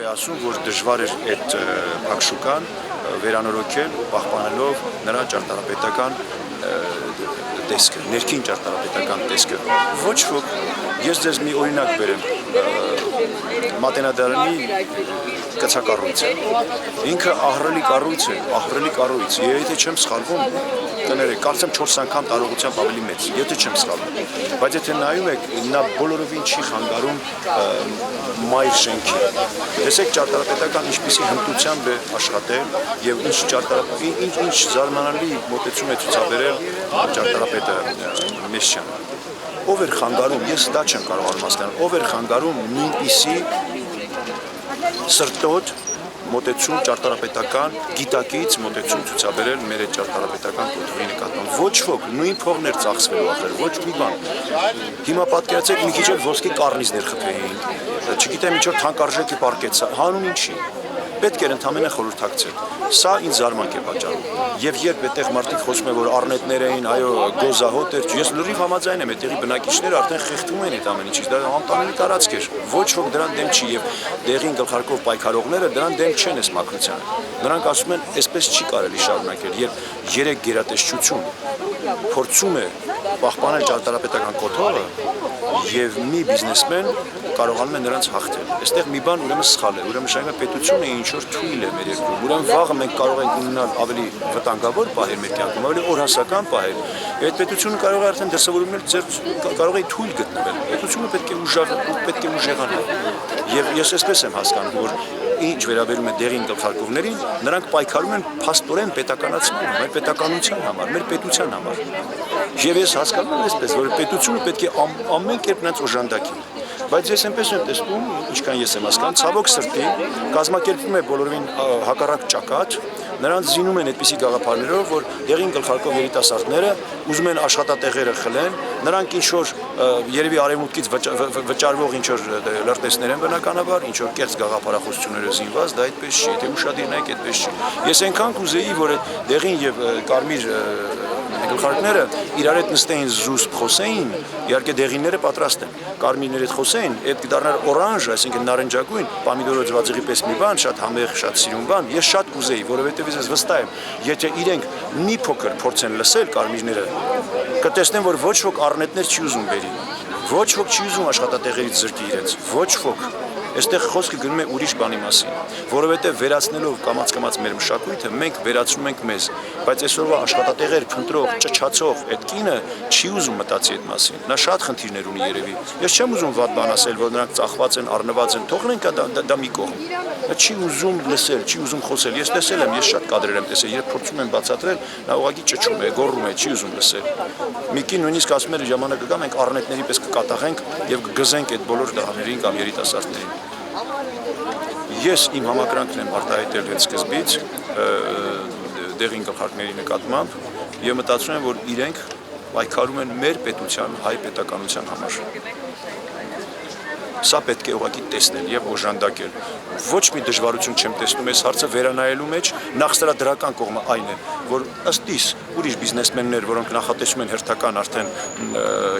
կարելի ասում, որ դժվար էր այդ փակշուկան վերանորոգել, պահպանելով նրա ճարտարապետական տեսքը, ներքին ճարտարապետական տեսքը։ Ոչ ոք, ես ձեզ մի օրինակ բերեմ, Մատենադարանի կցակառույցը։ Ինքը ահռելի կառույց, եթե չեմ սխալվում, կներեք, կարծեմ 4 անգամ տարողությամբ ավելի մեծ, եթե չեմ սխալվում։ Բայց եթե նայում եք, նա բոլորովին չի խանգարում մայր շենքի։ Տեսեք ճարտարապետական ինչպիսի հմտությամբ է աշխատել եւ ինչ զարմանալի մոտեցում է ցուցաբերել ճարտարապետը Մեսչյանը։ Ով էր խանգարում, ես դա չեմ կարողանում հասկանալ, ով էր խանգարում նույնպիսի սրտոտ մոտեցում ճարտարապետական գիտակից մոտեցում ցուցաբերել մեր այդ ճարտարապետական կոթողի նկատմամբ։ Ոչ ոք, նույն փողն էր ծախսվելու ախր, ոչ մի բան։ Հիմա պատկերացեք մի քիչ էլ ոսկի կառնիզներ խփեին, չգիտեմ ինչ որ թանկարժեքի պարկեց, հանուն ինչի։ Պետք էր ընդամենը խորհրդակցել։ Սա ինձ զարմանք է պատճառում։ Եվ երբ այդտեղ մարդիկ խոսում են, որ առնետներ էին, այո, գոզահոտ էր, ես լրիվ համաձայն եմ, այդտեղի բնակիչները արդեն խեղդվում են այդ ամեն ինչից, դա անտանելի տարածք էր։ Ոչ ոք դրան դեմ չի եւ դեղին գլխարկով պայքարողները դրան դեմ չեն այս մաքրությանը։ Նրանք ասում են, այսպես չի կարելի շարունակել, երբ 3 գերատեսչություն փորձում է պահպանել ճարտարապետական կոթողը եւ մի բիզնեսմեն կարողանում է նրանց հաղթել։ Այստեղ մի բան ուրեմն սխալ է, ուրեմն շարունակ պետությունը ինչ որ թույլ է մեր երկրում։ Ուրեմն վաղը մենք կարող ենք ունենալ ավելի վտանգավոր պահեր մեր կյանքում, ավելի օրհասական պահեր։ Այդ պետությունը կարող է արդեն դրսևորումներ կարող է թույլ գտնվել։ Պետությունը պետք է ուժեղանա։ Եվ ես այսպես եմ հասկանում, որ ինչ վերաբերում է դեղին գլխարկովներին, նրանք պայքարում են փաստորեն պետականացման համար, պետականության համար, մեր պետության համար։ Եվ ես հասկանում եմ այսպես, որ պետությունը պետք է ամեն կերպ նրանց օժանդակի։ Բայց ես այնպես եմ տեսնում, ինչքան ես եմ հասկանում, ցավոք սրտի կազմակերպվում է բոլորովին հակառակ ճակատ, նրանց զինում են այդպիսի գաղափարներով, որ դեղին գլխարկով երիտասարդները ուզում են աշխատատեղերը խլեն, նրանք ինչ որ երևի արևմուտքից վճարվող ինչ որ լրտեսներ են բնականաբար, ինչ որ կեղծ գաղափարախոսությունները զինված, դա այդպես չի, եթե ուշադիր նայեք, այդպես չի։ Ես այնքան կուզեի, որ դեղին եւ կարմիր գլխարկները իրար հետ նստեին զուսպ խոսեին, իհարկե դեղինները պատրաստ են, կարմիրները հետ խոսեին, այդ կդառնար օրանժ, այսինքն նարնջագույն, պամիդորը ձվածեղի պես մի բան, շատ համեղ, շատ սիրուն բան, ես շատ կուզեի, որովհետև ես վստահ եմ, եթե իրենք մի փոքր փորձեն լսել կարմիրները, կտեսնեն, որ ոչ ոք առնետներ չի ուզում բերի, ոչ ոք չի ուզում աշխատատեղերից զրկի իրենց, ոչ ոք։ Այստեղ խոսքը գնում է ուրիշ բանի մասին, որովհետև վերացնելով կամաց-կամաց մեր մշակույթը մենք վերացնում ենք մեզ, բայց այսօրվա աշխատատեղեր փնտրող, ճչացող այդ կինը չի ուզում մտածի այդ մասին։ Նա շատ խնդիրներ ունի երևի։ Ես չեմ ուզում վատ բան ասել, որ նրանք ծախված են, առնված են, թողնենք դա մի կողմ։ Նա չի ուզում լսել, չի ուզում խոսել։ Ես տեսել եմ, ես շատ կադրեր եմ տեսել, երբ փորձում են բացատրել, նա ուղղակի ճչում է, գոռում է, չի ուզում լսել։ Մի կին նույնիսկ ասում էր ժամանակը կա մենք առնետների պես կկատաղենք եւ կգզենք այդ բոլոր տղաներին կամ երիտասարդներին։ Ես իմ համակրանքն եմ արտահայտել այդ սկզբից դեղին գլխարկների նկատմամբ եւ մտածում եմ, որ իրենք պայքարում են մեր պետության, հայ պետականության համար։ Սա պետք է ուղղակի տեսնել եւ օժանդակել։ Ոչ մի դժվարություն չեմ տեսնում այս հարցը վերանայելու մեջ, նախստրադրական կողմը այն է, որ ըստ իս ուրիշ բիզնեսմեններ, որոնք նախատեսում են հերթական արդեն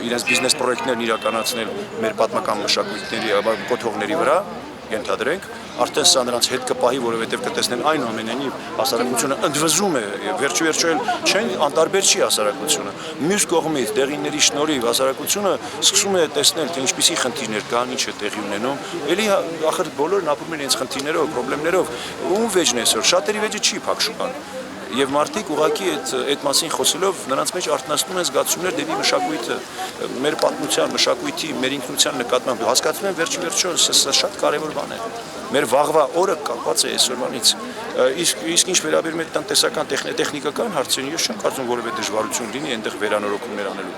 իրենց բիզնես պրոյեկտներն իրականացնել մեր պատմական մշակույթների կոթողների վրա, ենթադրենք, արդեն սա նրանց հետ կպահի, որովհետև կտեսնեն այնուամենայնիվ հասարակությունը ընդվզում է, վերջիվերջո էլ չեն անտարբեր չի հասարակությունը։ Մյուս կողմից դեղինների շնորհիվ հասարակությունը սկսում է տեսնել, թե ինչպիսի խնդիրներ կան, ինչ է տեղի ունենում։ Էլի ախր բոլորն ապրում են իրենց խնդիրներով, խնդիրներով, ում վեճն է այսօր, շատերի վեճը չի փակշուկան։ Եվ մարդիկ ուղղակի այդ մասին խոսելով նրանց մեջ արթնացնում են զգացումներ դեպի մշակույթը, մեր պատմության, մշակույթի, մեր ինքնության նկատմամբ հասկացում են վերջիվերջո սա շատ կարևոր բան է։ Մեր վաղվա օրը կապված է այսօրվանից։ Իսկ ինչ վերաբերում է տնտեսական տեխնիկական հարցերին, ես չեմ կարծում որևէ դժվարություն լինի այնտեղ վերանորոգումներ անելու։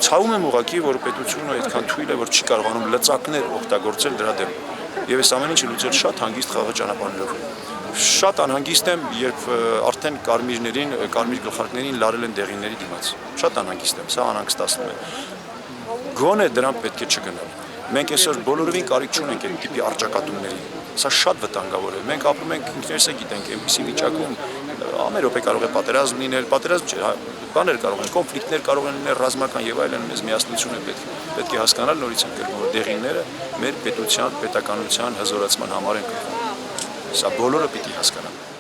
Ցավում եմ ուղղակի, որ պետությունը այդքան թույլ է, որ չի կարողանում լծակներ օգտագործել դրա դեմ։ Եվ այս ամեն ինչը լուծել շատ հանգիստ խաղաղ ճանապարհներով։ Շատ անհանգիստ եմ, երբ արդեն կարմիր գլխարկներին լարել են դեղինների դիմաց։ Շատ անհանգիստ եմ, սա անհանգստացնում է։ Գոնե դրան պետք է չգնալ։ Մենք այսօր բոլորովին կարիք չունենք այդ տիպի առճակատումների։ Սա շատ վտանգավոր է։ Մենք ապրում ենք ինքներս գիտենք այնպիսի վիճակում, ամեն րոպե կարող է պատերազմ լինել, պատերազմ չէ, բաներ կարող են, կոնֆլիկտներ կարող են լինել ռազմական եւ այլն, մեզ միասնություն է պետք է հասկանալ նորից են կրվում, որ դեղինները մեր պետության, պետականության հզորացման համար են կրվում։ Սա բոլորը պիտի հասկանան։